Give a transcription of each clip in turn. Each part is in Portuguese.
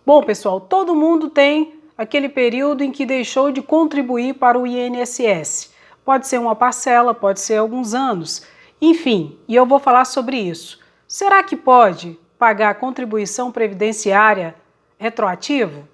Bom, pessoal, todo mundo tem aquele período em que deixou de contribuir para o INSS. Pode ser uma parcela, pode ser alguns anos. Enfim, e eu vou falar sobre isso. Será que pode pagar a contribuição previdenciária retroativo?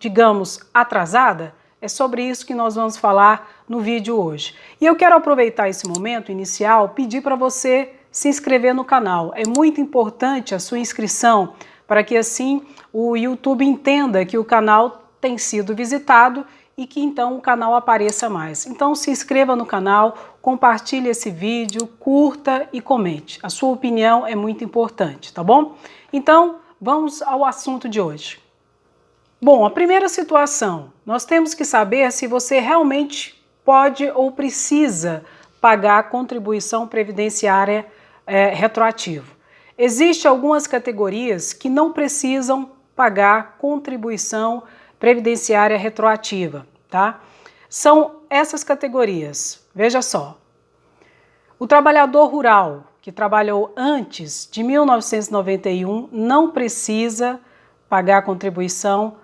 Digamos, atrasada? É sobre isso que nós vamos falar no vídeo hoje. E eu quero aproveitar esse momento inicial, pedir para você se inscrever no canal. É muito importante a sua inscrição, para que assim o YouTube entenda que o canal tem sido visitado e que então o canal apareça mais. Então se inscreva no canal, compartilhe esse vídeo, curta e comente. A sua opinião é muito importante, tá bom? Então vamos ao assunto de hoje. Bom, a primeira situação, nós temos que saber se você realmente pode ou precisa pagar a contribuição previdenciária retroativa. Existem algumas categorias que não precisam pagar contribuição previdenciária retroativa, tá? São essas categorias, veja só. O trabalhador rural que trabalhou antes de 1991 não precisa pagar contribuição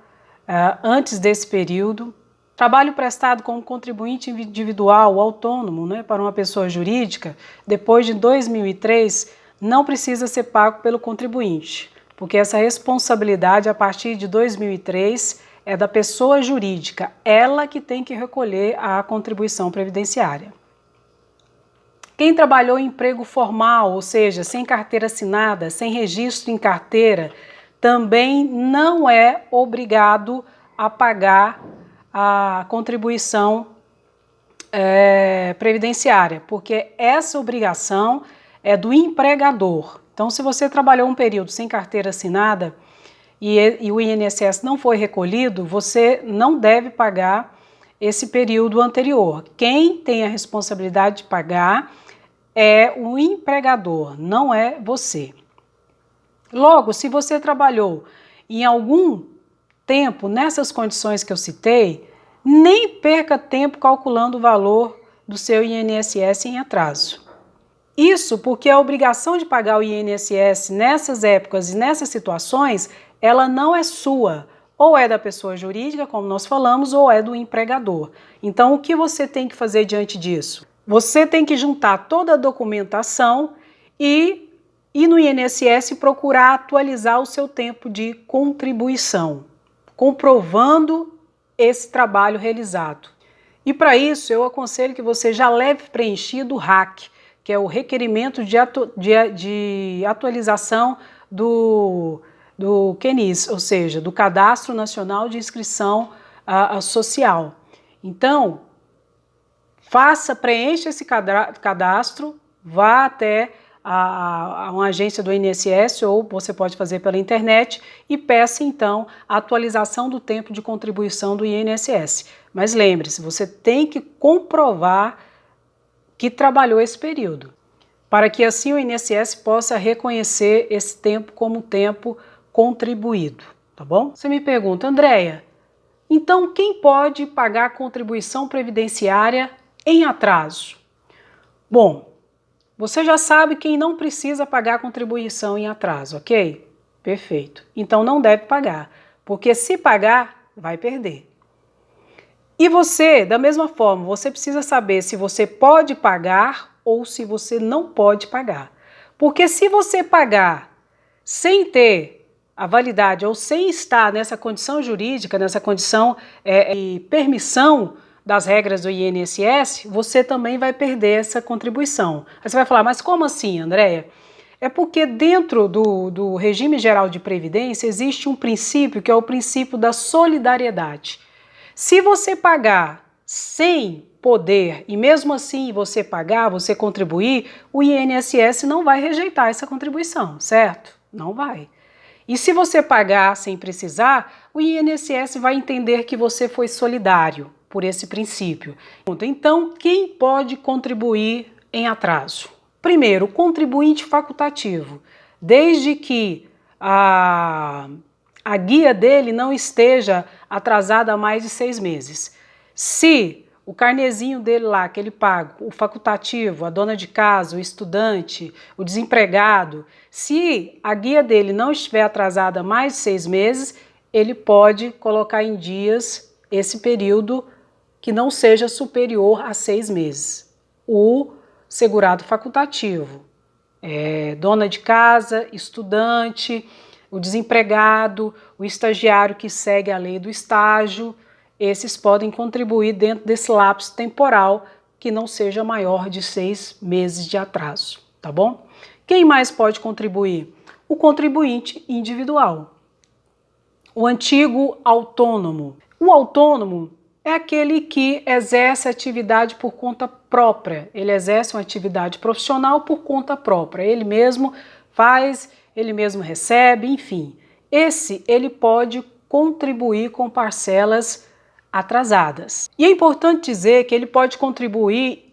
antes desse período. Trabalho prestado como contribuinte individual autônomo, né, para uma pessoa jurídica, depois de 2003, não precisa ser pago pelo contribuinte, porque essa responsabilidade a partir de 2003 é da pessoa jurídica, ela que tem que recolher a contribuição previdenciária. Quem trabalhou em emprego formal, ou seja, sem carteira assinada, sem registro em carteira, também não é obrigado a pagar a contribuição previdenciária, porque essa obrigação é do empregador. Então, se você trabalhou um período sem carteira assinada e o INSS não foi recolhido, você não deve pagar esse período anterior. Quem tem a responsabilidade de pagar é o empregador, não é você. Logo, se você trabalhou em algum tempo nessas condições que eu citei, nem perca tempo calculando o valor do seu INSS em atraso. Isso porque a obrigação de pagar o INSS nessas épocas e nessas situações, ela não é sua, ou é da pessoa jurídica, como nós falamos, ou é do empregador. Então, o que você tem que fazer diante disso? Você tem que juntar toda a documentação e no INSS procurar atualizar o seu tempo de contribuição, comprovando esse trabalho realizado. E para isso eu aconselho que você já leve preenchido o RAC, que é o requerimento de atualização do CNIS, ou seja, do Cadastro Nacional de Inscrição Social. Então, preencha esse cadastro, vá até a uma agência do INSS ou você pode fazer pela internet e peça então a atualização do tempo de contribuição do INSS. Mas lembre-se, você tem que comprovar que trabalhou esse período, para que assim o INSS possa reconhecer esse tempo como tempo contribuído, tá bom? Você me pergunta, Andréia, então quem pode pagar a contribuição previdenciária em atraso? Bom, você já sabe quem não precisa pagar a contribuição em atraso, ok? Perfeito. Então não deve pagar, porque se pagar, vai perder. E você, da mesma forma, você precisa saber se você pode pagar ou se você não pode pagar. Porque se você pagar sem ter a validade ou sem estar nessa condição jurídica, nessa condição de permissão das regras do INSS, você também vai perder essa contribuição. Aí você vai falar, mas como assim, Andréia? É porque dentro do regime geral de previdência existe um princípio que é o princípio da solidariedade. Se você pagar sem poder e mesmo assim você pagar, você contribuir, o INSS não vai rejeitar essa contribuição, certo? Não vai. E se você pagar sem precisar, o INSS vai entender que você foi solidário por esse princípio. Então, quem pode contribuir em atraso? Primeiro, o contribuinte facultativo, desde que a guia dele não esteja atrasada há mais de 6 meses. Se o carnezinho dele lá, que ele paga, o facultativo, a dona de casa, o estudante, o desempregado, se a guia dele não estiver atrasada há mais de 6 meses, ele pode colocar em dias esse período que não seja superior a 6 meses. O segurado facultativo, dona de casa, estudante, o desempregado, o estagiário que segue a lei do estágio, esses podem contribuir dentro desse lapso temporal que não seja maior de 6 meses de atraso, tá bom? Quem mais pode contribuir? O contribuinte individual. O antigo autônomo. O autônomo é aquele que exerce atividade por conta própria. Ele exerce uma atividade profissional por conta própria. Ele mesmo faz, ele mesmo recebe, enfim. Ele pode contribuir com parcelas atrasadas. E é importante dizer que ele pode contribuir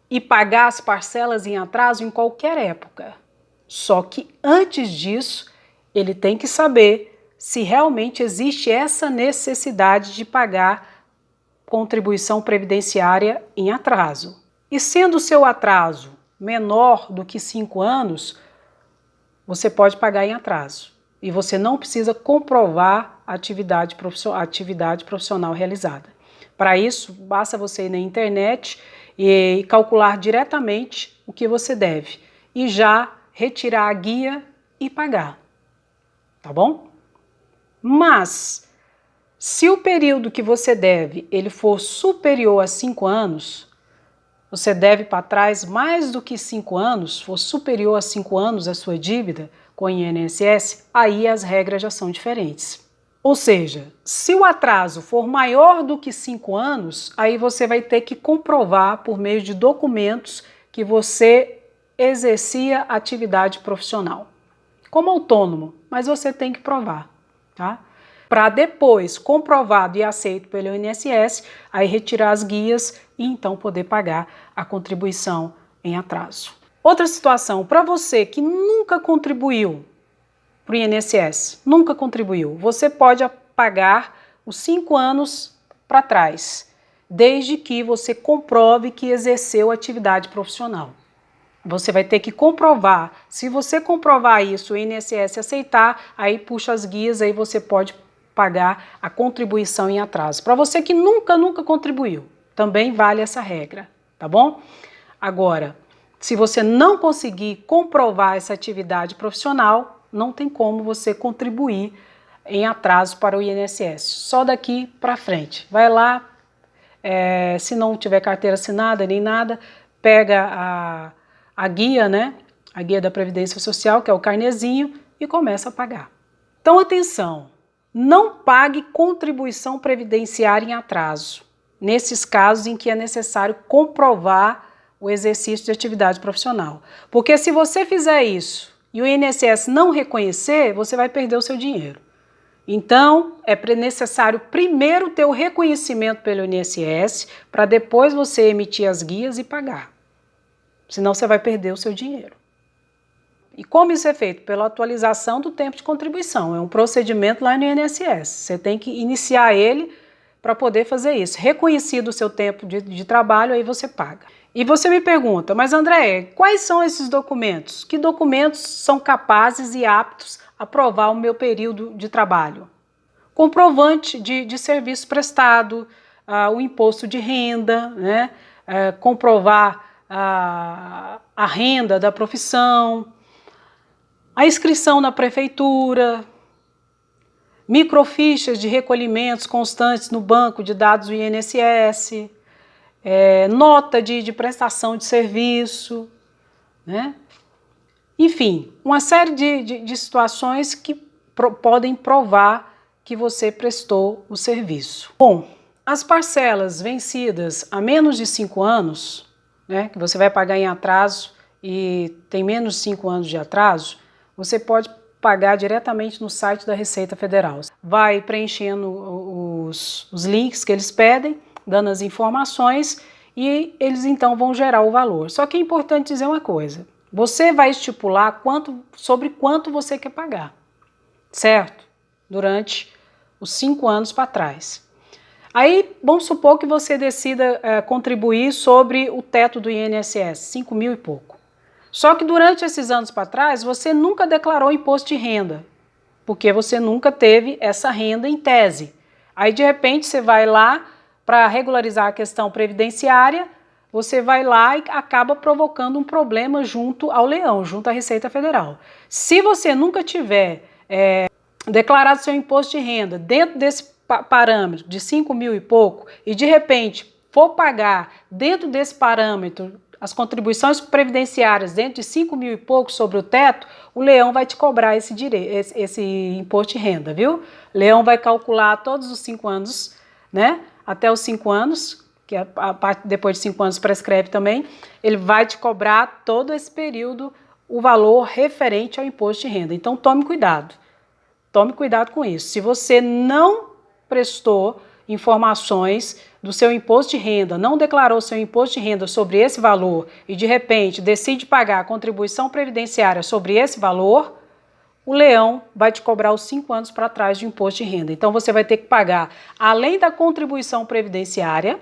e pagar as parcelas em atraso em qualquer época. Só que antes disso, ele tem que saber se realmente existe essa necessidade de pagar contribuição previdenciária em atraso. E sendo o seu atraso menor do que 5 anos, você pode pagar em atraso. E você não precisa comprovar a atividade profissional realizada. Para isso, basta você ir na internet e calcular diretamente o que você deve e já retirar a guia e pagar, tá bom? Mas, se o período que você deve ele for superior a 5 anos, você deve para trás mais do que 5 anos, for superior a 5 anos a sua dívida com o INSS, aí as regras já são diferentes. Ou seja, se o atraso for maior do que 5 anos, aí você vai ter que comprovar por meio de documentos que você exercia atividade profissional. Como autônomo, mas você tem que provar, tá? Para depois, comprovado e aceito pelo INSS, aí retirar as guias e então poder pagar a contribuição em atraso. Outra situação, para você que nunca contribuiu para o INSS, nunca contribuiu, você pode pagar os 5 anos para trás, desde que você comprove que exerceu atividade profissional. Você vai ter que comprovar. Se você comprovar isso, o INSS aceitar, aí puxa as guias, aí você pode pagar a contribuição em atraso. Para você que nunca contribuiu, também vale essa regra, tá bom? Agora, se você não conseguir comprovar essa atividade profissional, não tem como você contribuir em atraso para o INSS. Só daqui para frente. Vai lá, se não tiver carteira assinada nem nada, pega a guia, né? A guia da Previdência Social, que é o carnezinho, e começa a pagar. Então, atenção, não pague contribuição previdenciária em atraso, nesses casos em que é necessário comprovar o exercício de atividade profissional. Porque se você fizer isso e o INSS não reconhecer, você vai perder o seu dinheiro. Então, é necessário primeiro ter o reconhecimento pelo INSS, para depois você emitir as guias e pagar. Senão você vai perder o seu dinheiro. E como isso é feito? Pela atualização do tempo de contribuição. É um procedimento lá no INSS. Você tem que iniciar ele para poder fazer isso. Reconhecido o seu tempo de trabalho, aí você paga. E você me pergunta, mas André, quais são esses documentos? Que documentos são capazes e aptos a provar o meu período de trabalho? Comprovante de serviço prestado, o imposto de renda, né? Comprovar a renda da profissão, a inscrição na prefeitura, microfichas de recolhimentos constantes no banco de dados do INSS, nota de prestação de serviço, né? Enfim, uma série de situações que podem provar que você prestou o serviço. Bom, as parcelas vencidas a menos de 5 anos, né, que você vai pagar em atraso e tem menos de 5 anos de atraso, você pode pagar diretamente no site da Receita Federal. Vai preenchendo os links que eles pedem, dando as informações e eles então vão gerar o valor. Só que é importante dizer uma coisa, você vai estipular sobre quanto você quer pagar, certo? Durante os 5 anos para trás. Aí, vamos supor que você decida contribuir sobre o teto do INSS, 5 mil e pouco. Só que durante esses anos para trás, você nunca declarou imposto de renda. porque você nunca teve essa renda em tese. Aí, de repente, você vai lá para regularizar a questão previdenciária, você vai lá e acaba provocando um problema junto ao leão, junto à Receita Federal. Se você nunca tiver declarado seu imposto de renda dentro desse parâmetro de 5 mil e pouco, e de repente for pagar dentro desse parâmetro as contribuições previdenciárias dentro de 5 mil e pouco sobre o teto, o leão vai te cobrar esse imposto de renda, viu? O leão vai calcular todos os 5 anos, né? Até os 5 anos, que a parte depois de 5 anos prescreve também, ele vai te cobrar todo esse período o valor referente ao imposto de renda. Então tome cuidado com isso. Se você não prestou informações do seu imposto de renda, não declarou seu imposto de renda sobre esse valor e de repente decide pagar a contribuição previdenciária sobre esse valor, o leão vai te cobrar os 5 anos para trás de imposto de renda. Então você vai ter que pagar, além da contribuição previdenciária,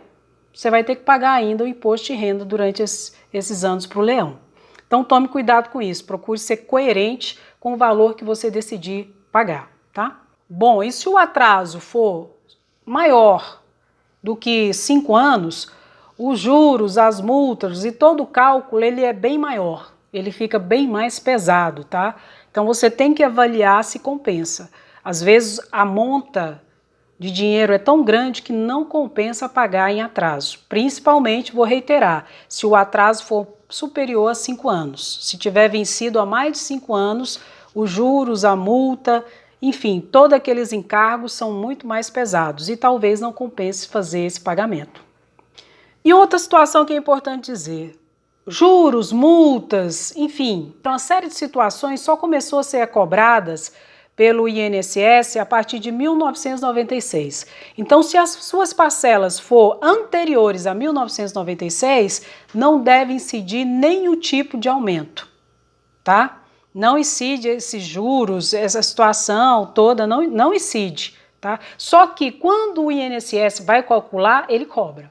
você vai ter que pagar ainda o imposto de renda durante esses anos para o leão. Então tome cuidado com isso, procure ser coerente com o valor que você decidir pagar, tá? Bom, e se o atraso for maior do que 5 anos, os juros, as multas e todo o cálculo, ele é bem maior, ele fica bem mais pesado, tá? Então você tem que avaliar se compensa. Às vezes a monta de dinheiro é tão grande que não compensa pagar em atraso. Principalmente, vou reiterar, se o atraso for superior a 5 anos. Se tiver vencido há mais de 5 anos, os juros, a multa, enfim, todos aqueles encargos são muito mais pesados e talvez não compense fazer esse pagamento. E outra situação que é importante dizer, juros, multas, enfim, uma série de situações só começou a ser cobradas pelo INSS a partir de 1996. Então, se as suas parcelas for anteriores a 1996, não deve incidir nenhum tipo de aumento, tá? Não incide esses juros, essa situação toda, não incide, tá? Só que quando o INSS vai calcular, ele cobra,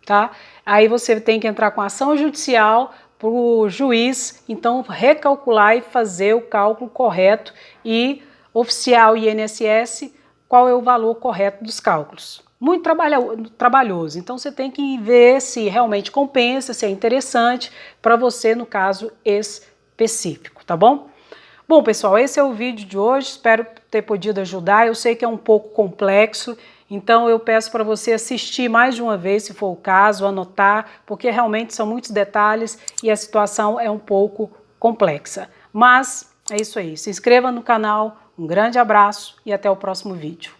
tá? Aí você tem que entrar com ação judicial para o juiz, então, recalcular e fazer o cálculo correto e oficiar ao INSS qual é o valor correto dos cálculos. Muito trabalhoso, então você tem que ver se realmente compensa, se é interessante para você no caso específico, tá bom? Bom, pessoal, esse é o vídeo de hoje, espero ter podido ajudar. Eu sei que é um pouco complexo, então eu peço para você assistir mais de uma vez, se for o caso, anotar, porque realmente são muitos detalhes e a situação é um pouco complexa. Mas é isso aí, se inscreva no canal, um grande abraço e até o próximo vídeo.